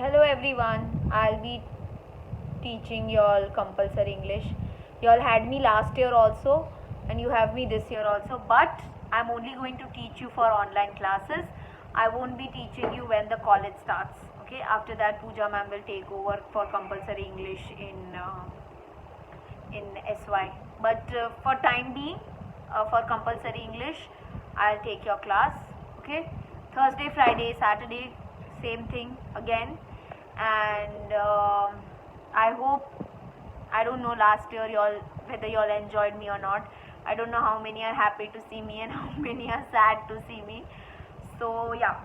Hello everyone, I'll be teaching y'all compulsory English. Y'all had me last year also and you have me this year also, but I'm only going to teach you for online classes. I won't be teaching you when the college starts. Okay, after that Pooja ma'am will take over for compulsory English in SY. But for time being, for compulsory English, I'll take your class. Okay, Thursday, Friday, Saturday, same thing again. And I hope, I don't know last year y'all whether y'all enjoyed me or not. I don't know how many are happy to see me and how many are sad to see me. So yeah.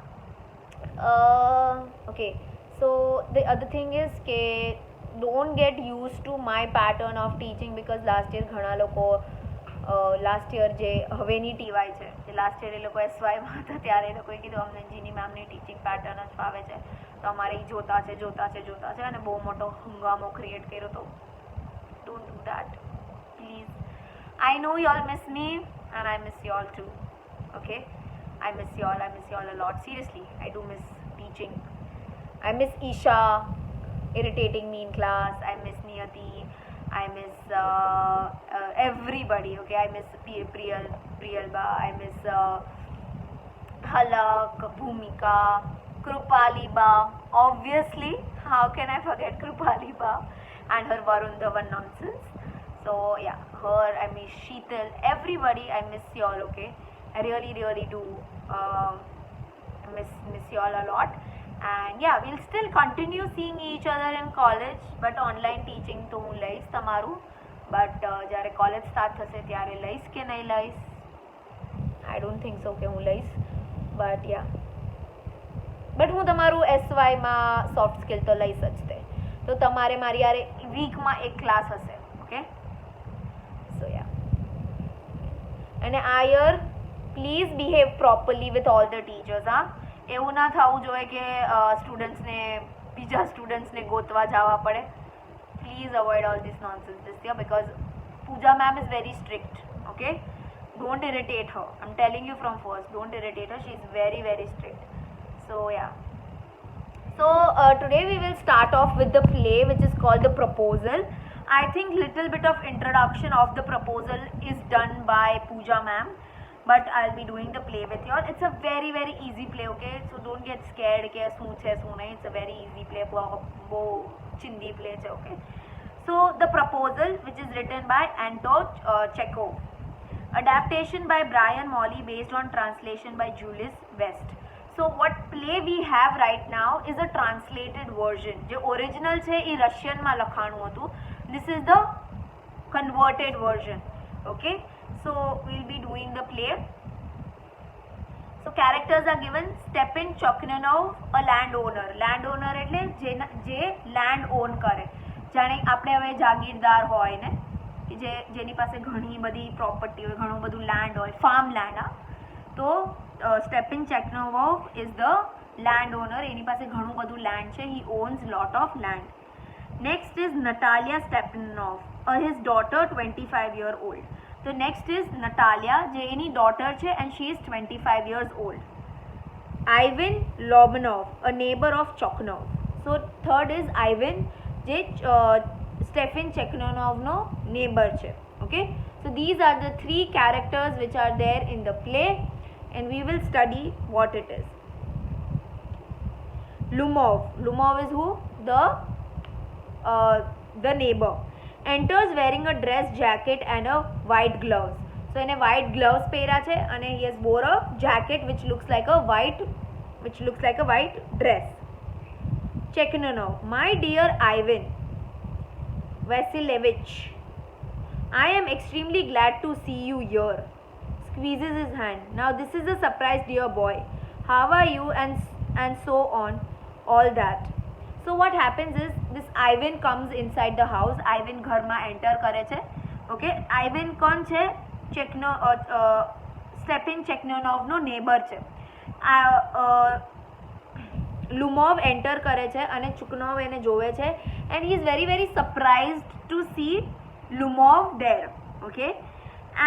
Okay. So the other thing is કે don't get used to my pattern of teaching because last year ઘણા લોકો last year જે હવેની ટીવાય છે જે last year એ લોકો એસવાયમાં હતા ત્યારે એ લોકોએ કીધું અમને જીની મેમની ટીચિંગ પેટર્ન જ ફાવે છે તો અમારે એ જોતા છે અને બહુ મોટો હંગામો ક્રિએટ કર્યો તો don't do that please I know y'all miss me and I miss y'all too. Okay? I miss y'all a lot. Seriously, I do miss teaching. I miss Isha irritating me in class. I miss Niyati. I miss everybody. Okay? I miss Priyalba. I miss Halak, Bhumika, Krupali Ba. Obviously, how can I forget Krupali Ba and her Varun Dhawan nonsense? So yeah, her, I miss Sheetal, everybody, I miss y'all. Okay, I really do miss y'all a lot. And yeah, we'll still continue seeing each other in college, but online teaching to હું લઈશ તમારું. But જ્યારે college start થશે ત્યારે લઈશ કે નહીં લઈશ, I don't think so કે હું લઈશ. But yeah, બટ હું તમારું એસવાયમાં સોફ્ટ સ્કિલ તો લઈ શકતે, તો તમારે મારી યારે વીકમાં એક ક્લાસ હશે. ઓકે, so yeah, અને આ year please behave properly with all the teachers. હા, એવું ના થવું જોઈએ કે સ્ટુડન્ટ્સને બીજા સ્ટુડન્ટ્સને ગોતવા જવા પડે. Please avoid all this nonsense this year because Pooja ma'am is very strict. Okay, don't irritate her. I'm telling you from first, don't irritate her. She is very strict. So yeah, so today we will start off with the play which is called The Proposal. I think little bit of introduction of the proposal is done by Pooja ma'am, but I'll be doing the play with y'all. It's a very easy play. Okay, so don't get scared કે શું છે શું નહીં. It's a very easy play. બહુ ચિંદી play છે. Okay, so The Proposal, which is written by Anton Chekhov, adaptation by Brian Molly based on translation by Julius West. So what play we have right now is a translated version. જે original છે એ રશિયનમાં લખાણું હતું. This is the converted version. Okay, so we'll be doing the play. So characters are given. Stepin Chokhanov, a landowner. Landowner એટલે જે land own કરે. જાણે આપણે હવે જાગીરદાર હોય ને, કે જેની પાસે ઘણી બધી પ્રોપર્ટી હોય, ઘણું બધું લેન્ડ હોય, ફાર્મ લેન્ડ. તો Stepin Chokhanov is the landowner. એની પાસે ઘણું બધું land છે. He owns lot of land. Next is Natalia Stepanov, his daughter, 25-year-old. So next is Natalia, જે એની daughter છે and she is 25 years old. Ivan Lobanov, a neighbor of Chokhanov. So third is Ivan, જે Stepin Chokhanovનો neighbor છે. Okay, so these are the three characters which are there in the play and we will study what it is. Lumov is who? The neighbor enters wearing a dress jacket and a white gloves. So એને white gloves પહેર્યા છે અને he has wore a jacket which looks like a white dress. Chekhanov, my dear Ivan Vasilevich, I am extremely glad to see you here. Squeezes his hand. Now this is a surprise, dear boy. How are you? And so on, all that. So what happens is this Ivan comes inside the house. Ivan ઘરમાં enter કરે છે. Okay, Ivan કોણ છે? Stepin Chokhanovનો neighbor છે. Lumov enter કરે છે અને Chokhanov એને જોવે છે and he is very surprised to see Lumov there. Okay,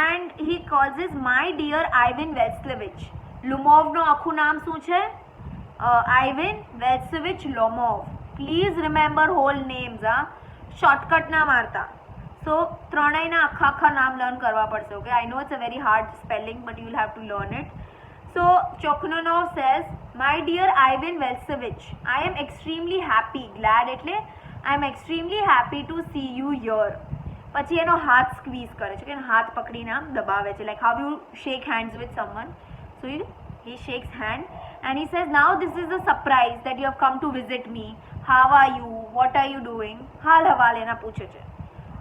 and he calls his my dear Ivan Vasilevich. Lumovનો આખું નામ શું છે? Ivan Vasilevich Lomov. Please remember whole names, હા, શોર્ટકટ ના મારતા. સો ત્રણેયના આખા નામ લર્ન કરવા પડશે. Okay, I know it's a very hard spelling but you will have to learn it. So Choknonov says, my dear Ivan Velsevich, I am extremely happy, glad એટલે I am extremely happy to see you here. પછી એનો હાથ squeeze કરે છે, કે હાથ પકડીને આમ દબાવે છે, like how you shake hands with someone. So he shakes hand and he says, now this is a surprise that you have come to visit me. How are you? What are you doing? હાલ હવાલ એના પૂછે છે.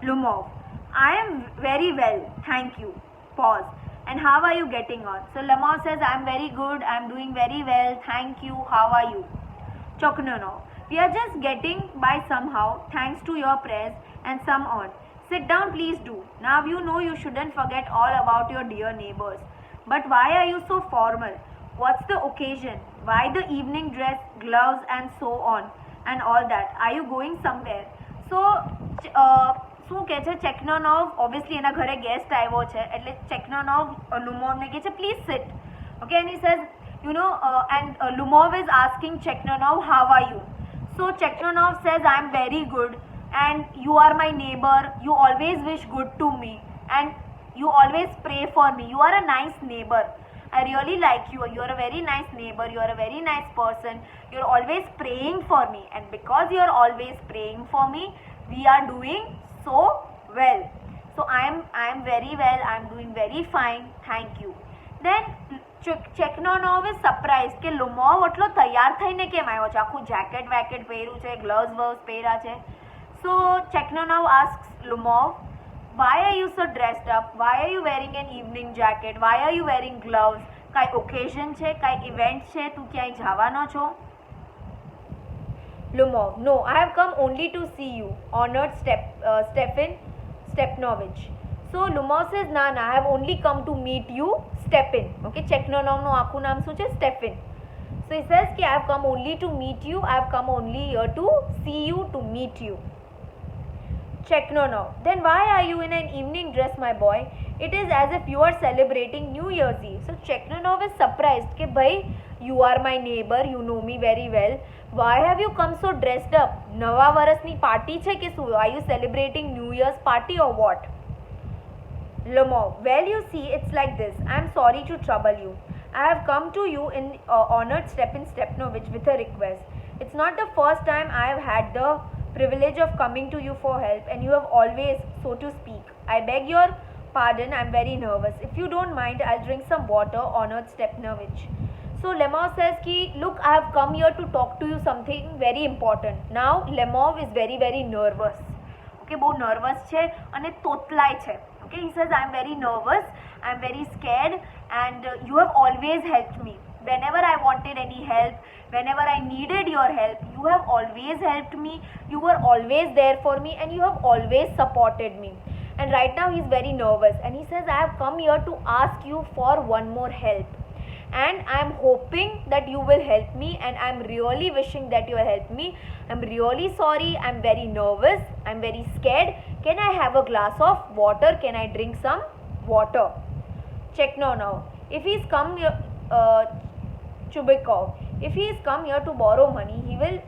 Lumov, I am very well, thank you. Pause. And how are you getting on? So Lemov says, I am very good, I am doing very well, thank you, how are you? Choknonov, we are just getting by somehow, thanks to your prayers and some on. Sit down, please do. Now you know you shouldn't forget all about your dear neighbors. But why are you so formal? What's the occasion? Why the evening dress, gloves and so on and all that? Are you going somewhere? So, શું કહે છે, ચેકનોનોવ obviously એના ઘરે guest આવ્યો છે, એટલે ચેકનોનોવ લુમોવને કહે છે please sit. Okay, and he says, you know, and Lumov is asking ચેકનોનોવ હાઉ આર યુ. સો ચેકનોનોવ says, I am very good and you are my neighbor, you always wish good to me and you always pray for me, you are a nice neighbor, I really like you, you are a very nice neighbor, you are a very nice person, you are always praying for me, and because you are always praying for me, we are doing so well. So I am very well, I am doing very fine, thank you. Then ચેકનોનોવ is surprise કે Lomov એટલો તૈયાર થઈને કેમ આવ્યો છે, આખું jacket વેકેટ પહેર્યું છે, ગ્લવ્સ વર્વ્સ પહેર્યા છે. સો ચેકનોનોવ આસ્ક્સ લુમોવ, why are you so dressed up, why are you wearing an evening jacket, why are you wearing gloves? કાંઈ ઓકેઝન છે, કાંઈ ઇવેન્ટ છે, તું ક્યાંય જવાનો છો? Lumov, no, I have come only to see you, honored Stefan Stepnovich. So Lumov says, nah, I have only come to meet you, Stefan. Okay, Cheknonovનું આખું નામ શું છે? Stefan. So he says કે I have come only to meet you, I have come only here to see you, to meet you. Cheknonov, then why are you in an evening dress, my boy? It is as if you are celebrating New Year's Eve. So Cheknonov is surprised કે ભાઈ, you are my neighbor, you know me very well. Why have you come so dressed up? નવા વર્ષની party છે કે શું? Are you celebrating New Year's party or what? Lumov, well you see, it's like this. I am sorry to trouble you. I have come to you in honored Stefan Stepnovich with a request. It's not the first time I have had the privilege of coming to you for help, and you have always, so to speak. I beg your pardon, I am very nervous. If you don't mind, I'll drink some water, honored Stepnovich. So Lemov says ki, look, I have come here to talk to you something very important. Now Lemov is very very nervous. Okay, બહુ nervous છે અને તોતલાય છે. Okay, he says, I am very nervous, I am very scared, and you have always helped me. Whenever I wanted any help, whenever I needed your help, you have always helped me, you were always there for me, and you have always supported me. And right now he is very nervous, and he says, I have come here to ask you for one more help. And I am hoping that you will help me, and I am really wishing that you will help me. I am really sorry, I am very nervous, I am very scared. Can I have a glass of water? Can I drink some water? Cheknonov, if he is come here, Chubikov, if he is come here to borrow money, he will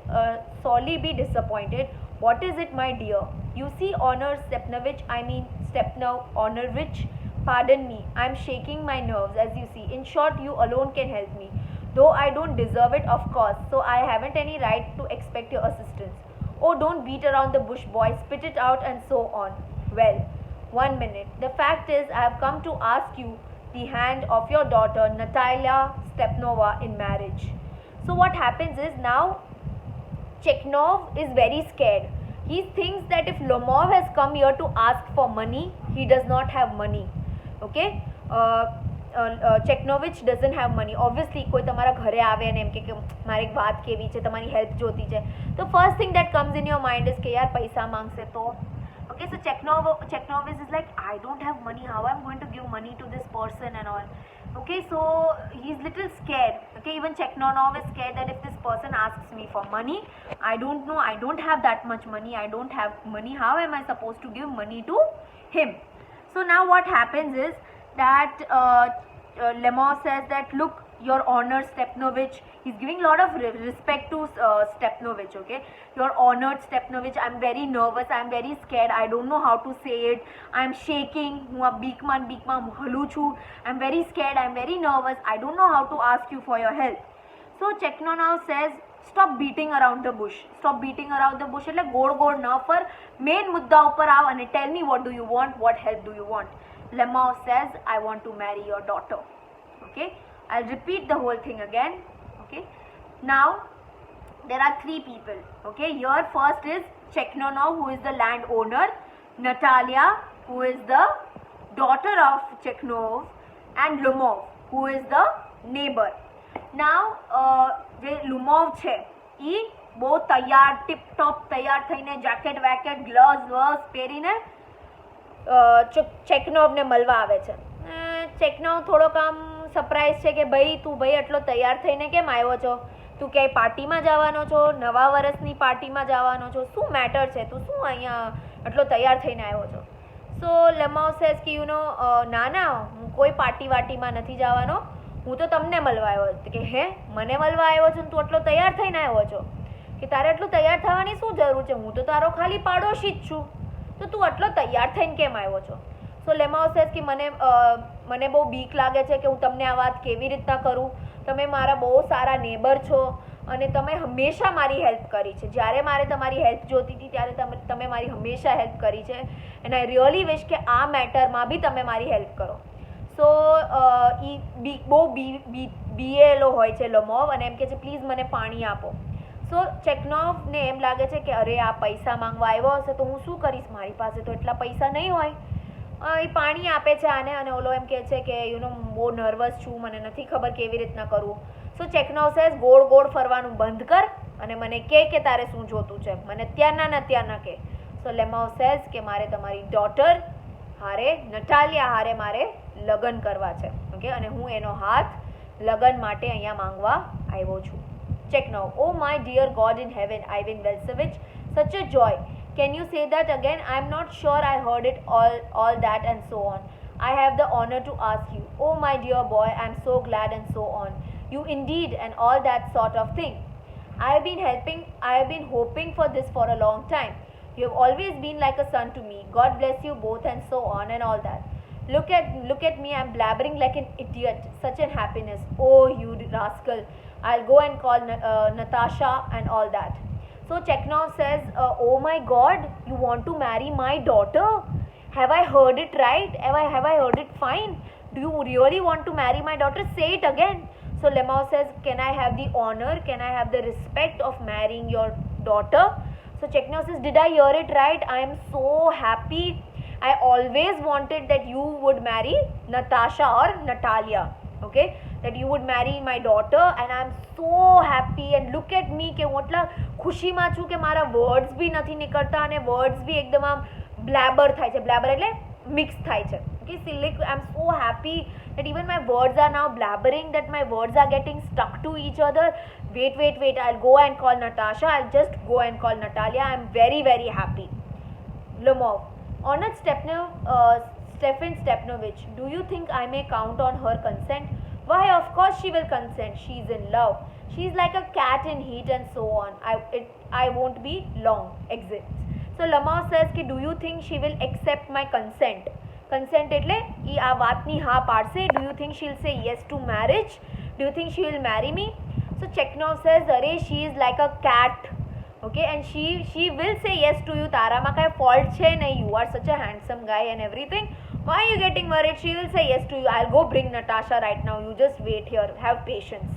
sorely be disappointed. What is it, my dear? You see, honor Stepnovich, I mean Stepnov, Honorovich, pardon me, I am shaking my nerves, as you see. In short, you alone can help me. Though I don't deserve it, of course, so I haven't any right to expect your assistance. Oh, don't beat around the bush, boy, spit it out and so on. Well, 1 minute. The fact is, I have come to ask you the hand of your daughter, Natalia Stepnova, in marriage. So what happens is, now Cheknov is very scared. He thinks that if Lomov has come here to ask for money, he does not have money. Okay, Cheknovich doesn't have money. Obviously કોઈ તમારા ઘરે આવે અને એમ કે મારે એક વાત કેવી છે, તમારી હેલ્પ જોતી છે, તો first thing that comes in your mind is કે યાર પૈસા માંગશે તો. Okay, so Cheknovich is like, I don't have money, how I'm going to give money to this person and all. Okay, so he's little scared. Okay, even Cheknonov is scared that if this person asks me for money, I don't know, I don't have that much money, I don't have money, how am I supposed to give money to him? So now what happens is that Lemov says that, look, Your honor Stepnovich. He's giving a lot of respect to Stepnovich, okay? Your honored Stepnovich, I'm very nervous, I'm very scared, I don't know how to say it, I'm shaking, Beekman halu chu, I'm very scared, I'm very nervous, I don't know how to ask you for your help. So Chekno now says, stop beating around the bush. Stop beating around the bush. એટલે ગોળ ગોળ ન ફર, main મુદ્દા ઉપર આવ અને tell me what do you want, what help do you want. Lemao says, I want to marry your daughter. Okay, I'll repeat the whole thing again. Okay, now there are three people. Okay, here first is Cheknonov, who is the landowner, Natalia, who is the daughter of Cheknov, and Lumov, who is the neighbor. નાવ જે લુમોવ છે એ બહુ તૈયાર tiptop તૈયાર થઈને jacket વેકેટ gloves વર્સ પહેરીને ચેકનોવને મળવા આવે છે. ચેકનોવ થોડોક આમ સરપ્રાઈઝ છે કે ભાઈ તું ભાઈ આટલો તૈયાર થઈને કેમ આવ્યો છો, તું ક્યાંય પાર્ટીમાં જવાનો છો, નવા વર્ષની પાર્ટીમાં જવાનો છો, શું મેટર છે, તું શું અહીંયા આટલો તૈયાર થઈને આવ્યો છો. સો લેમાવ સેઝ કે યુ નો ના ના હું કોઈ પાર્ટી વાર્ટીમાં નથી જવાનો, હું તો તમને મળવા આવ્યો હતો. કે હે મને મળવા આવ્યો છું, તું આટલો તૈયાર થઈને આવ્યો છો, કે તારે આટલું તૈયાર થવાની શું જરૂર છે, હું તો તારો ખાલી પાડોશી જ છું, તો તું આટલો તૈયાર થઈને કેમ આવ્યો છો. સો લેમાવ સેઝ કે મને બહુ બીક લાગે છે કે હું તમને આ વાત કેવી રીતના કરું, તમે મારા બહુ સારા નેબર છો અને તમે હંમેશા મારી હેલ્પ કરી છે, જ્યારે મારે તમારી હેલ્પ જોતી હતી ત્યારે તમે મારી હંમેશા હેલ્પ કરી છે, એન્ડ આઈ રિયલી વિશ કે આ મેટરમાં બી તમે મારી હેલ્પ કરો. સો એ બહુ બીએલો હોય છે લમોવ અને એમ કહે છે પ્લીઝ મને પાણી આપો. સો ચેકનોવને એમ લાગે છે કે અરે આ પૈસા માંગવા આવ્યો હશે તો હું શું કરીશ, મારી પાસે તો એટલા પૈસા નહીં હોય. એ પાણી આપે છે આને અને ઓલો એમ કહે છે કે યુ નો બહુ નર્વસ છું, મને નથી ખબર કેવી રીતના કરવું. સો ચેકનોવ સેઝ ગોળ ગોળ ફરવાનું બંધ કર અને મને કહે કે તારે શું જોતું છે, મને અત્યારના કહે. સો લેમાવ સેઝ કે મારે તમારી ડોટર હારે નટાલિયા હારે મારે લગ્ન કરવા છે. ઓકે, અને હું એનો હાથ લગ્ન માટે અહીંયા માંગવા આવ્યો છું. Cheknov, oh my dear God in heaven, Ivan Velsevich, such a joy. Can you say that again? I'm not sure I heard it all that and so on. I have the honor to ask you. Oh my dear boy, I'm so glad and so on. You indeed and all that sort of thing. I have been hoping for this for a long time. You have always been like a son to me. God bless you both and so on and all that. Look at me, I'm blabbering like an idiot. Such an happiness. Oh, you rascal. I'll go and call Natasha and all that. So Cheknov says, oh my God, you want to marry my daughter? Have I heard it right? Have I heard it fine? Do you really want to marry my daughter? Say it again. So Lemao says, can I have the honor, can I have the respect of marrying your daughter? So Cheknov says, did I hear it right? I am so happy. I always wanted that you would marry Natasha or Natalia. Okay, that you would marry my daughter and I'm so happy and look at me કે હું એટલા ખુશીમાં છું કે મારા words બી નથી નીકળતા અને words બી એકદમ આમ બ્લેબર થાય છે. બ્લેબર એટલે મિક્સ થાય છે. Okay, Silik, I'm so happy that even my words are now blabbering, that my words are getting stuck to each other. Wait, I'll go and call Natasha, I'll just go and call Natalia. I'm very, very happy. Lomov, honored Stefan Stepnovich, do you think I may count on her consent? Why, of course she will consent. She's in love. She's like a cat in heat and so on. I won't be long. Exit. So Lamar says, do you think she will accept my consent? Consent એટલે એ આ વાતની હા પાડશે. Do you think she'll say yes to marriage? Do you think she will marry me? So Cheknov says, અરે she is like a cat. Okay, and she will say yes to you. તારામાં કાંઈ fault છે નહીં. You are such a handsome guy and everything. Why are you getting worried? She will say yes to you. I'll go bring Natasha right now. You just wait here. Have patience.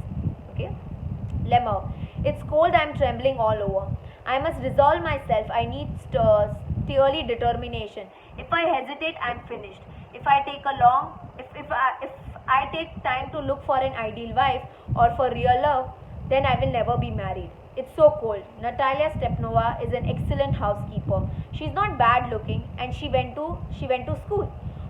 Okay. Lemmer, it's cold. I'm trembling all over. I must resolve myself. I need steely determination. If I hesitate, I'm finished. If I take I take time to look for an ideal wife or for real love, then I will never be married. It's so cold. Natalia Stepnova is an excellent housekeeper. She's not bad looking and she went to school.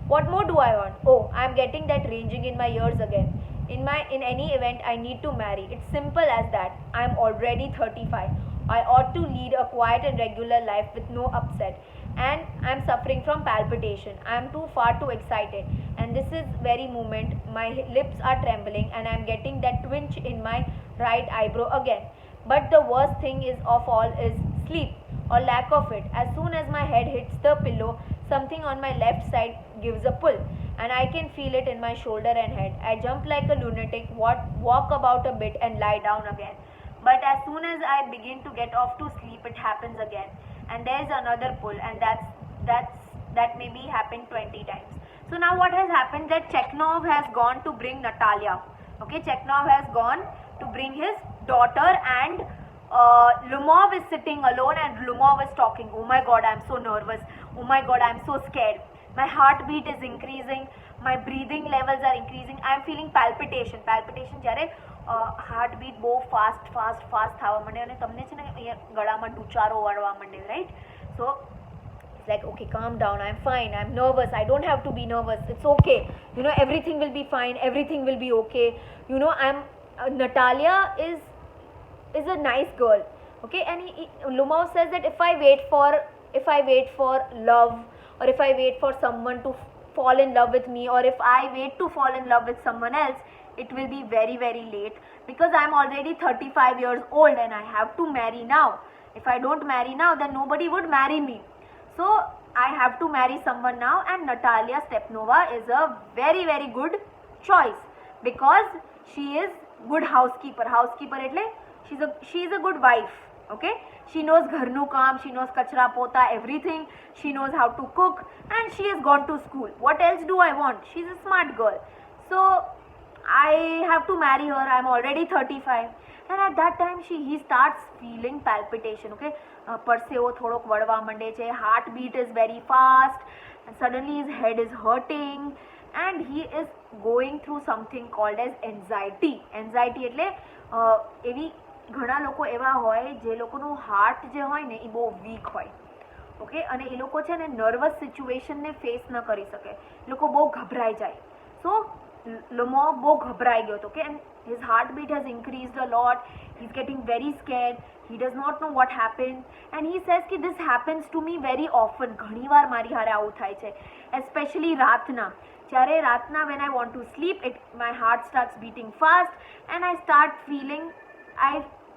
What more do I want? Oh, I'm getting that ringing in my ears again. In any event, I need to marry. It's simple as that. I'm already 35. I ought to lead a quiet and regular life with no upset. and I'm suffering from palpitation. I'm too excited, and this is very moment my lips are trembling and I'm getting that twinge in my right eyebrow again. But the worst thing is of all is sleep or lack of it. As soon as my head hits the pillow, something on my left side gives a pull, and I can feel it in my shoulder and head. I jump like a lunatic, walk about a bit and lie down again. But as soon as I begin to get off to sleep, it happens again, and there is another pull, and that maybe happened 20 times. So now what has happened, that Chekhnov has gone to bring Natalia. Okay, Chekhnov has gone to bring his daughter, and Lumov is sitting alone, and Lumov is talking. Oh my god, I'm so nervous. Oh my god, I'm so scared. My heartbeat is increasing. My breathing levels are increasing. I'm feeling palpitation. Palpitation જ્યારે heartbeat બહુ fast fast fast થવા માંડે અને તમને છે ને અહીંયા ગળામાં ડૂચારો વળવા માંડે, right? So it's like, okay, calm down, I'm fine, I'm nervous, I don't have to be nervous, it's okay, everything will be fine, everything will be okay. I'm Natalia is a nice girl, okay? And Lumov says that if I wait for love, or if I wait for someone to fall in love with me, or if I wait to fall in love with someone else, it will be very very late, because I'm already 35 years old and I have to marry now. If I don't marry now, then nobody would marry me. So I have to marry someone now, and Natalia Stepnova is a very very good choice, because she is good housekeeper. Housekeeper એટલે she is a good wife, okay? She knows gharnu kaam, she knows kachra pota, everything. She knows how to cook, and she has gone to school. What else do I want? She's a smart girl. So I have to marry her. I'm already 35, and at that time he starts feeling palpitation, okay? પરસેવો થોડોક વળવા માંડે છે, heart beat is very fast, and suddenly his head is hurting, and he is going through something called as anxiety. Anxiety એટલે એવી ઘણા લોકો એવા હોય જે લોકોનું હાર્ટ જે હોય ને એ બહુ વીક હોય, ઓકે? અને એ લોકો છે ને નર્વસ સિચ્યુએશનને ફેસ ન કરી શકે, એ લોકો બહુ ગભરાઈ જાય. સો Lumov બહુ ઘબરાઈ ગયો હતો, okay? And his heartbeat has increased a lot. He's getting very scared. He does not know what happened, and he says ki this happens to me very often. ઘણી વાર મારી હારે આવું થાય છે, especially રાતના. જ્યારે રાતના when I want to sleep, my heart starts beating fast, and I start feeling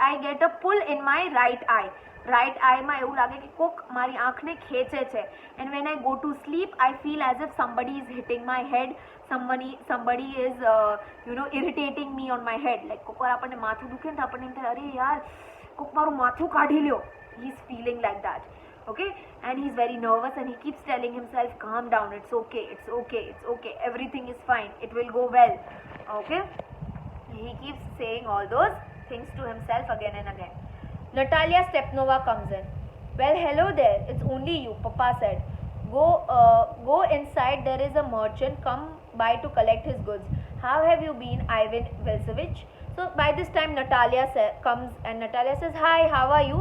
I get a pull in my right eye. Right eye માં એવું લાગે કે કોક મારી આંખને ખેંચે છે, and when I go to sleep, I feel as if somebody is hitting my head. Somebody is irritating me on my head. Like કોક વાર આપણને માથું દુખે ને આપણને એમ થાય અરે યાર કોક મારું માથું કાઢી લ્યો. He's feeling like that, okay? And he's very nervous, and he keeps telling himself, calm down, it's okay, it's okay, it's okay, everything is fine, it will go well, okay? He keeps saying all those things to himself again and again. Natalia Stepnova comes in. Well, hello there, it's only you, Papa said. Go inside, there is a merchant come by to collect his goods. How have you been, Ivan Vilsevich? So by this time Natalia comes, and Natalia says, hi, how are you?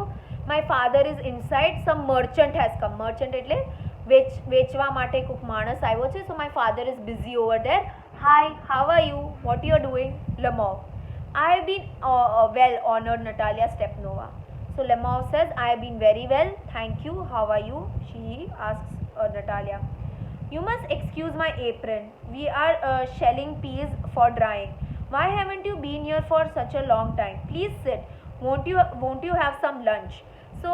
My father is inside, some merchant has come. Merchant એટલે વેચવા માટે કોક માણસ આવ્યો છે. So my father is busy over there. Hi, how are you? What you are doing? Lumov. I have been well, honored Natalia Stepnova. So Lumov says, I have been very well, thank you. How are you? She asks Natalia. You must excuse my apron. We are shelling peas for drying. Why haven't you been here for such a long time? Please sit. Won't you have some lunch? So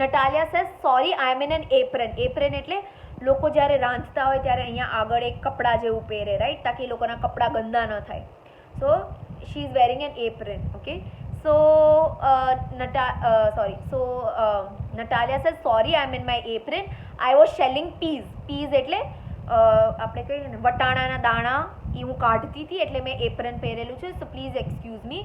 Natalia says, sorry, I am in an apron. Apron એટલે લોકો જ્યારે રાંધતા હોય ત્યારે અહીંયા આગળ એક કપડા જેવું પહેરે, રાઈટ? તાકી લોકોના કપડા ગંદા ન થાય. So she is wearing an apron, okay? So Natalia says, sorry, I am in my apron. I was shelling peas. Peas એટલે આપણે કહીએ ને વટાણાના દાણા, એ હું કાઢતી હતી એટલે મેં એપ્રન પહેરેલું છે. So please excuse me.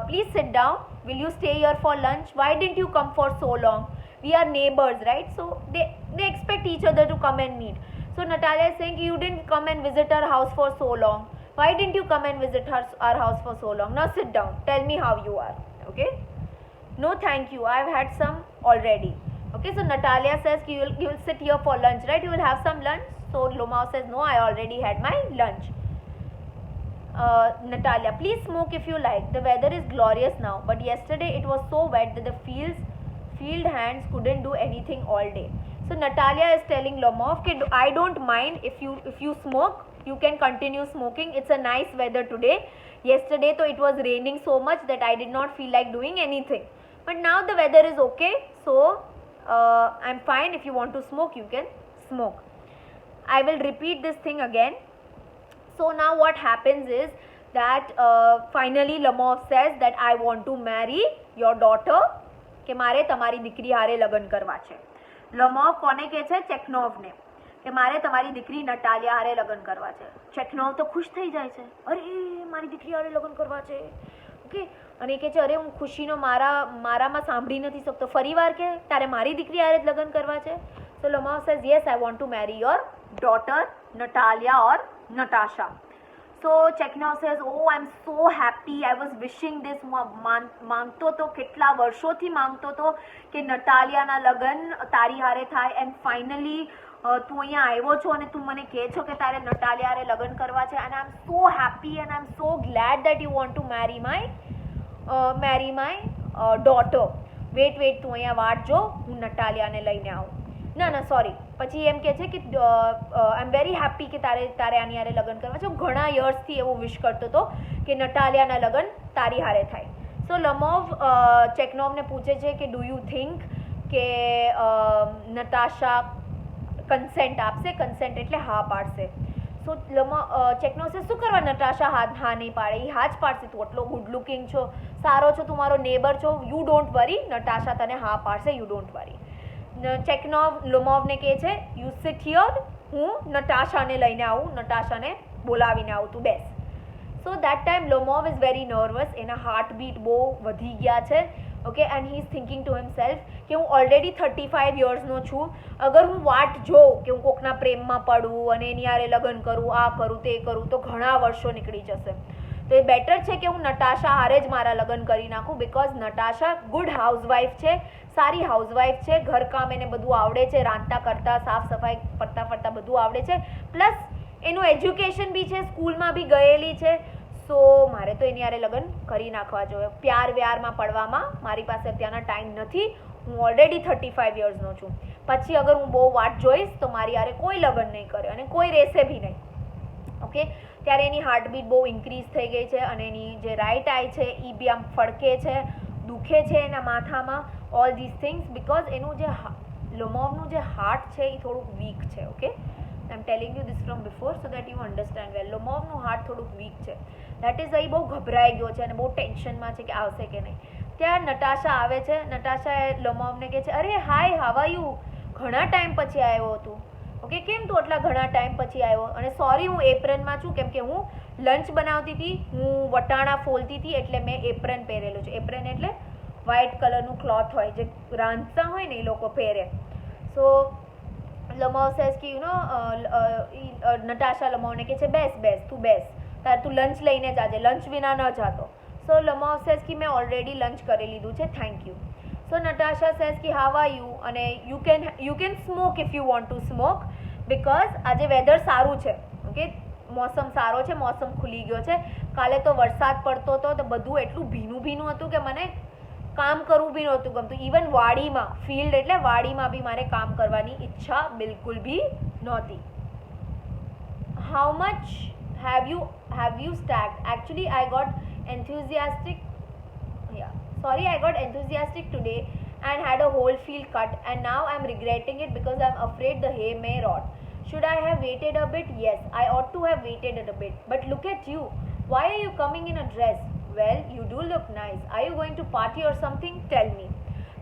Please sit down. Will you stay here for lunch? Why didn't you come for so long? We are neighbors, right? So they expect each other to come and meet. So Natalia is saying, you didn't come and visit our house for so long. Why didn't you come and visit our house for so long? Now sit down. Tell me how you are. Okay? No, thank you. I've had some already. Okay, so Natalia says you will sit here for lunch, right? You will have some lunch. So Lumov says, no, I already had my lunch. Natalia, please smoke if you like. The weather is glorious now, but yesterday it was so wet that the fields field hands couldn't do anything all day. So Natalia is telling Lomov, I don't mind if you smoke, you can continue smoking. It's a nice weather today. Yesterday, though, it was raining so much that I did not feel like doing anything. But now the weather is okay, so I'm fine. If you want to smoke, you can smoke. I will repeat this thing again. So now what happens is that finally Lomov says that I want to marry your daughter, કે મારે તમારી દીકરી હારે લગ્ન કરવા છે. Lomov કોને કહે છે? ચેખનોવને, કે મારે તમારી દીકરી નટાલિયા હારે લગ્ન કરવા છે. ચેખનોવ તો ખુશ થઈ જાય છે, અરે મારી દીકરી હારે લગ્ન કરવા છે, ઓકે. અને એ કહે છે અરે હું ખુશીનો મારામાં સાંભળી નથી શકતો, ફરીવાર કે તારે મારી દીકરી હારે જ લગ્ન કરવા છે. So Lomov says, yes, I want to marry your daughter Natalia or Natasha. So Chekhnov says, oh, I'm so happy, I was wishing this. હું માંગતો તો, કેટલા વર્ષોથી માંગતો તો કે નટાલિયાના લગ્ન તારી હારે થાય, એન્ડ ફાઇનલી તું અહીંયા આવ્યો છો અને તું મને કહે છો કે તારે નટાલિયા હારે લગ્ન કરવા છે. And I am so happy and I am so glad that you want to marry my daughter. Wait તું અહીંયા વાટ જો, હું નટાલિયાને લઈને આવું. ના સોરી, પછી એમ કહે છે કે આઈ એમ વેરી હેપી કે તારે આની હારે લગ્ન કરવા છે. હું ઘણા યર્સથી એવું વિશ કરતો હતો કે નટાલિયાના લગ્ન તારી હારે થાય. સો Lomov ચેખનોવને પૂછે છે કે ડુ યુ થિંક કે નટાશા કન્સેન્ટ આપશે? કન્સેન્ટ એટલે હા પાડશે. સો ચેખનોવ છે શું કરવા નટાશા હા નહીં પાડે? એ હા જ પાડશે. તું આટલો ગુડ લુકિંગ છો, સારો છો, તું મારો નેબર છો, યુ ડોન્ટ વરી, નટાશા તને હા પાડશે, યુ ડોન્ટ વરી. ચેખનોવ Lomovને કહે છે યુ સિટ હિયર, હું નટાશાને લઈને આવું, નટાશાને બોલાવીને આવું, તું બેસ. So that time Lomov is very nervous, એના હાર્ટબીટ બહુ વધી ગયા છે, okay. And he is thinking to himself કે હું ઓલરેડી 35 યર્સનો છું, અગર હું વાટ જોઉં કે હું કોકના પ્રેમમાં પડું અને એની હારે લગ્ન કરું, આ કરું તે કરું, તો ઘણા વર્ષો નીકળી જશે. તો એ બેટર છે કે હું નટાશા હારે જ મારા લગ્ન કરી નાખું, બિકોઝ નટાશા ગુડ હાઉસવાઈફ છે, સારી હાઉસવાઈફ છે, ઘરકામ એને બધું આવડે છે, રાંધતા કરતા, સાફ સફાઈ ફરતા બધું આવડે છે, પ્લસ એનું એજ્યુકેશન બી છે, સ્કૂલમાં બી ગયેલી છે. સો મારે તો એની હારે લગ્ન કરી નાખવા જોઈએ. પ્યાર વ્યારમાં પડવામાં મારી પાસે અત્યારના ટાઈમ નથી, હું ઓલરેડી 35 યર્સનો છું. પછી અગર હું બહુ વાટ જોઈશ તો મારી હારે કોઈ લગ્ન નહીં કરે અને કોઈ રહેશે બી નહીં, ઓકે. ત્યારે એની હાર્ટબીટ બહુ ઇન્ક્રીઝ થઈ ગઈ છે અને એની જે રાઇટ આઈ છે એ બી આમ ફડકે છે, દુખે છે એના માથામાં, ઓલ ધીસ થિંગ્સ, બિકોઝ એનું જે Lomovનું જે હાર્ટ છે એ થોડુંક વીક છે, okay. I am telling you this from before so that you understand well. Lomovનું હાર્ટ થોડુંક વીક છે, દેટ ઇઝ એ બહુ ગભરાઈ ગયો છે અને બહુ ટેન્શનમાં છે કે આવશે કે નહીં. ત્યાં નટાશા આવે છે. નટાશાએ Lomovને કહે છે અરે હાય, હાવ આર યુ, ઘણા ટાઈમ પછી આવ્યો હતું, ઓકે. કેમ તું આટલા ઘણા ટાઈમ પછી આવ્યો? અને સોરી, હું એપ્રનમાં છું, કેમ કે હું લંચ બનાવતી હતી, હું વટાણા ફોલતી હતી, એટલે મેં એપ્રન પહેરેલું છે. એપ્રન એટલે વ્હાઇટ કલરનું ક્લોથ હોય, જે રાંધતા હોય ને એ લોકો પહેરે. સો Lomov says કે નટાશા Lomovને કહે છે બેસ તું બેસ, તું લંચ લઈને જાજે, લંચ વિના ન જાતો. સો Lomov says કે મેં ઓલરેડી લંચ કરી લીધું છે, thank you. So Natasha says ki how are you, અને you can smoke if you want to smoke, because આજે વેધર સારું છે, ઓકે. મોસમ સારો છે, મોસમ ખુલી ગયો છે. કાલે તો વરસાદ પડતો હતો તો બધું એટલું ભીનું હતું કે મને કામ કરવું બી નહોતું ગમતું. ઇવન વાડીમાં, ફિલ્ડ એટલે વાડીમાં બી મારે કામ કરવાની ઈચ્છા બિલકુલ બી નહોતી. How much have you stacked? Actually I got enthusiastic today and had a whole field cut, and now I'm regretting it because I'm afraid the hay may rot. Should I have waited a bit? Yes, I ought to have waited a bit. But look at you. Why are you coming in a dress? Well, you do look nice. Are you going to party or something? Tell me.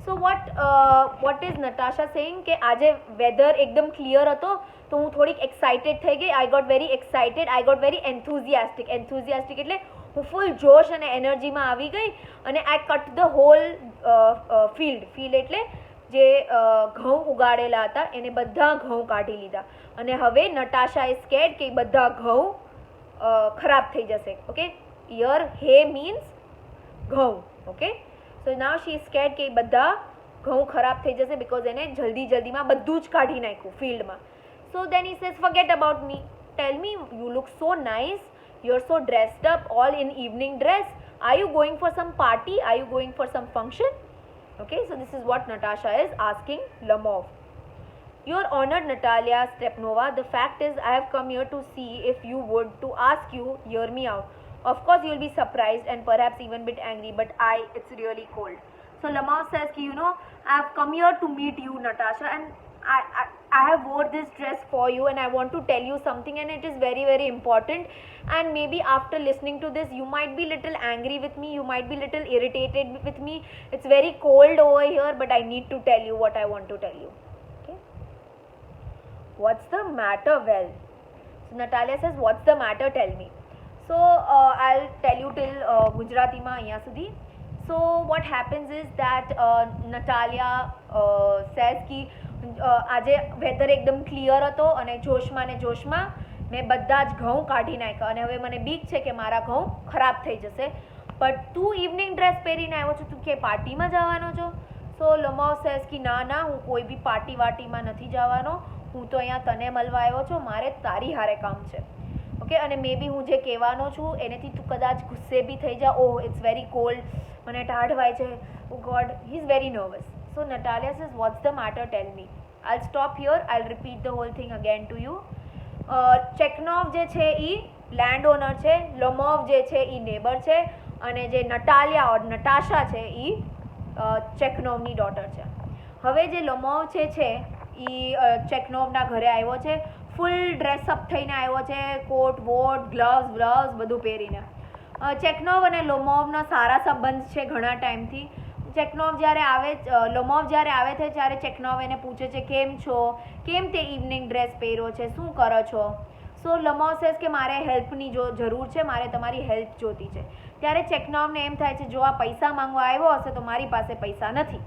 So what is Natasha saying? કે આજે weather એકદમ clear હતો તો હું થોડીક excited થઈ ગઈ. I got very excited. I got very enthusiastic. Enthusiastic એટલે હું ફૂલ જોશ અને એનર્જીમાં આવી ગઈ અને આઈ કટ ધ હોલ ફિલ્ડ એટલે જે ઘઉં ઉગાડેલા હતા એને બધા ઘઉં કાઢી લીધા. અને હવે નટાશા ઇઝ સ્કેર્ડ કે બધા ઘઉં ખરાબ થઈ જશે, ઓકે. હિયર હે મીન્સ ઘઉં, okay. So now she is scared કે બધા ઘઉં ખરાબ થઈ જશે, બિકોઝ એને જલ્દીમાં બધું જ કાઢી નાખ્યું ફિલ્ડમાં. So then he says forget about me, tell me, you look so nice, you're so dressed up all in evening dress, are you going for some party, are you going for some function, Okay, so this is what Natasha is asking Lomov. Your honored Natalia Stepnova, the fact is I have come here to see if you would, to ask you, hear me out. Of course you'll be surprised and perhaps even bit angry, but it's really cold. So Lomov says, you know, I have come here to meet you, Natasha, and I have wore this dress for you, and I want to tell you something, and it is very, very important. And maybe after listening to this, you might be little angry with me, you might be little irritated with me. It's very cold over here, but I need to tell you what I want to tell you. Okay. What's the matter? Well, so Natalia says, what's the matter? Tell me. So I'll tell you till Gujarati ma અહીંયા સુધી. So what happens is that Natalia says कि આજે weather એકદમ clear હતો અને જોશમાં ને જોશમાં મેં બધા જ ઘઉં કાઢી નાખ્યા અને હવે મને બીક છે કે મારા ઘઉં ખરાબ થઈ જશે. બટ તું ઇવનિંગ ડ્રેસ પહેરીને આવ્યો છો, તું કે પાર્ટીમાં જવાનો છો? સો Lomov says कि ના ના, હું કોઈ બી પાર્ટી વાર્ટીમાં નથી જવાનો, હું તો અહીંયા તને મળવા આવ્યો છું, મારે તારી હારે કામ છે. ઓકે, અને મે બી હું જે કહેવાનો છું એનેથી તું કદાચ ગુસ્સે બી થઈ જા. ઓહ, ઇટ્સ વેરી કોલ્ડ, મને ટાઢ વાય છે. Oh God, he is very nervous. So Natalia says, what's the matter? Tell me. I'll stop here. I'll repeat the whole thing again to you. Cheknov જે છે એ લેન્ડ ઓનર છે, Lomov જે છે એ neighbour છે, અને જે નટાલિયા ઓર નટાશા છે એ ચેકનોવની ડોટર છે. હવે જે Lomov છે એ ચેકનોવના ઘરે આવ્યો છે, ફૂલ ડ્રેસઅપ થઈને આવ્યો છે, કોટ વોટ ગ્લવ્સ બધું પહેરીને. ચેકનોવ અને Lomovનો સારા સંબંધ છે ઘણા ટાઈમથી. Cheknov જ્યારે આવે, Lomov જ્યારે આવે છે ત્યારે ચેકનોવ એને પૂછે છે કેમ છો, કેમ તે ઇવનિંગ ડ્રેસ પહેર્યો છે, શું કરો છો? સો Lomov says કે મારે હેલ્પની જરૂર છે, મારે તમારી હેલ્પ જોતી છે. ત્યારે ચેકનોવને એમ થાય છે જો આ પૈસા માંગવા આવ્યો હશે તો મારી પાસે પૈસા નથી.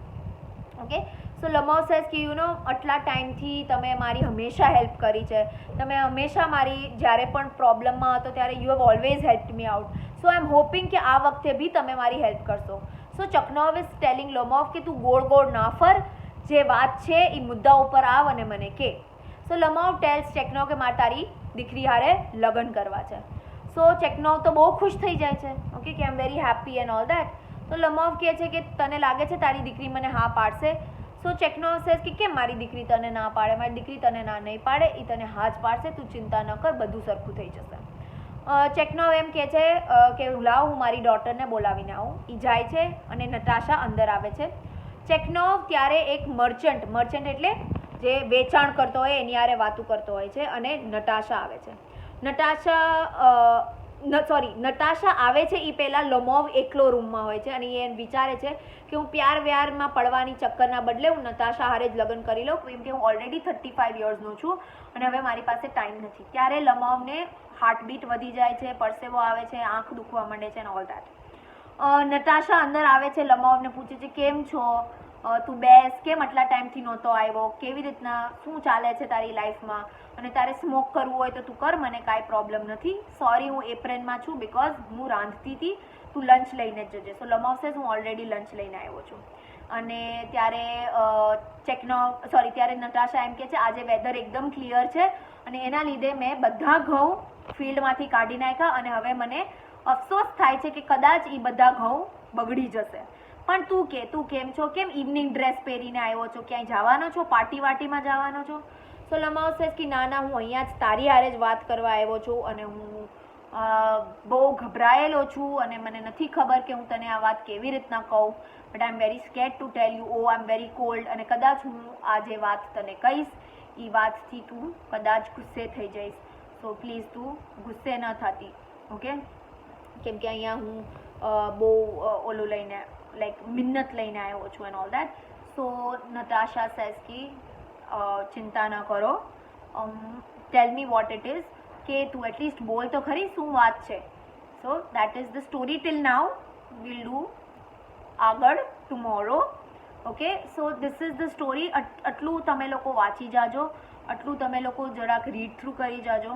ઓકે, સો Lomov says કે યુ નો, આટલા ટાઈમથી તમે મારી હંમેશા હેલ્પ કરી છે, તમે હંમેશા મારી જ્યારે પણ પ્રોબ્લેમમાં હતો ત્યારે you have always help me out. So I am hoping કે આ વખતે બી તમે મારી હેલ્પ કરશો. So Cheknov is telling Lomov કે તું ગોળ ગોળ ના ફર, જે વાત છે એ મુદ્દા ઉપર આવ અને મને કે. સો Lomov ટેલ્સ ચેકનોવ કે મારે તારી દીકરી હારે લગ્ન કરવા છે. સો ચેકનોવ તો બહુ ખુશ થઈ જાય છે, ઓકે, કે I am very happy and all that. તો Lomov કહે છે કે તને લાગે છે તારી દીકરી મને હા પાડશે? સો ચેકનોવ સેઝ કે કેમ મારી દીકરી તને ના પાડે? મારી દીકરી તને ના નહીં પાડે, એ તને હા જ પાડશે, તું ચિંતા ન કર, બધું સરખું થઈ જશે. ચેકનોવ એમ કહે છે કે લાવ હું મારી ડોટરને બોલાવીને આવું. એ જાય છે અને નટાશા અંદર આવે છે. ચેકનોવ ત્યારે એક મર્ચન્ટ એટલે જે વેચાણ કરતો હોય એની હારે વાતું કરતો હોય છે, અને નટાશા આવે છે. નટાશા આવે છે એ પહેલાં Lomov એકલો રૂમમાં હોય છે અને એ વિચારે છે કે હું પ્યાર વ્યારમાં પડવાની ચક્કરના બદલે હું નટાશા હારે જ લગ્ન કરી લઉં, કેમ કે હું ઓલરેડી 35 યર્સનો છું અને હવે મારી પાસે ટાઈમ નથી. ત્યારે Lomovને હાર્ટબીટ વધી જાય છે, પરસેવો આવે છે, આંખ દુખવા માંડે છે એન્ડ ઓલ દેટ. નટાશા અંદર આવે છે, Lomovને પૂછે છે કેમ છો, તું બેસ, કેમ આટલા ટાઈમથી નહોતો આવ્યો, કેવી રીતના, શું ચાલે છે તારી લાઈફમાં, અને તારે સ્મોક કરવું હોય તો તું કર, મને કાંઈ પ્રોબ્લેમ નથી. સોરી, હું એપ્રનમાં છું બિકોઝ હું રાંધતી હતી, તું લંચ લઈને જ જજે. સો Lomov says હું ઓલરેડી લંચ લઈને આવ્યો છું. અને ત્યારે ત્યારે નટાશા એમ કહે છે આજે વેધર એકદમ ક્લિયર છે અને એના લીધે મેં બધા ઘઉં ફિલ્ડમાંથી કાઢી નાખ્યા અને હવે મને અફસોસ થાય છે કે કદાચ એ બધા ઘઉં બગડી જશે. પણ તું કેમ છો, કેમ ઇવનિંગ ડ્રેસ પહેરીને આવ્યો છો, ક્યાંય જવાનો છો, પાર્ટી વાર્ટીમાં જવાનો છો? સો Lomov says કે ના ના, હું અહીંયા જ તારી હારે જ વાત કરવા આવ્યો છું અને હું બહુ ગભરાયેલો છું અને મને નથી ખબર કે હું તને આ વાત કેવી રીતના કહું, but I am very scared to tell you. Oh I am very cold, અને કદાચ હું આ જે વાત તને કહીશ એ વાતથી તું કદાચ ગુસ્સે થઈ જઈશ. સો પ્લીઝ તું ગુસ્સે ન થતી, ઓકે, કેમ કે અહીંયા હું બહુ ઓલું લઈને લાઈક મિન્નત લઈને આવ્યો છું and all that. So Natasha says કે ચિંતા ન કરો, tell me what it is, કે તું એટલીસ્ટ બોલ તો ખરી શું વાત છે. So that is the story till now. Will do આગળ tomorrow. Okay, so this is the story. આટલું તમે લોકો વાંચી જાજો, આટલું તમે લોકો જરાક રીડ થ્રુ કરી જાજો,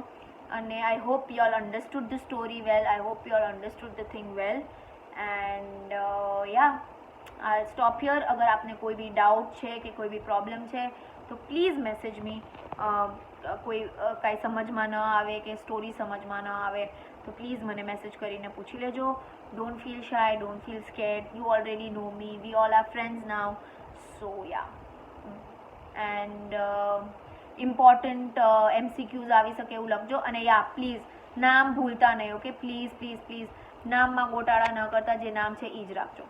અને I hope you all understood the story well, I hope you all understood the thing well. And yeah, I stop here. अगर आपने कोई भी डाउट है कि कोई भी प्रॉब्लम है तो प्लीज़ मैसेज मी. कोई कांई समझ में न आवे कि स्टोरी समझ में न आवे तो તો પ્લીઝ મને મેસેજ કરીને પૂછી લેજો. Don't feel shy, don't feel scared, you already know me, we all are friends now. So yeah, and important MCQs આવી શકે એવું લખજો. અને યા પ્લીઝ નામ ભૂલતા નહીં, ઓકે? પ્લીઝ પ્લીઝ પ્લીઝ નામમાં ગોટાળા ન કરતા, જે નામ છે એ જ રાખજો.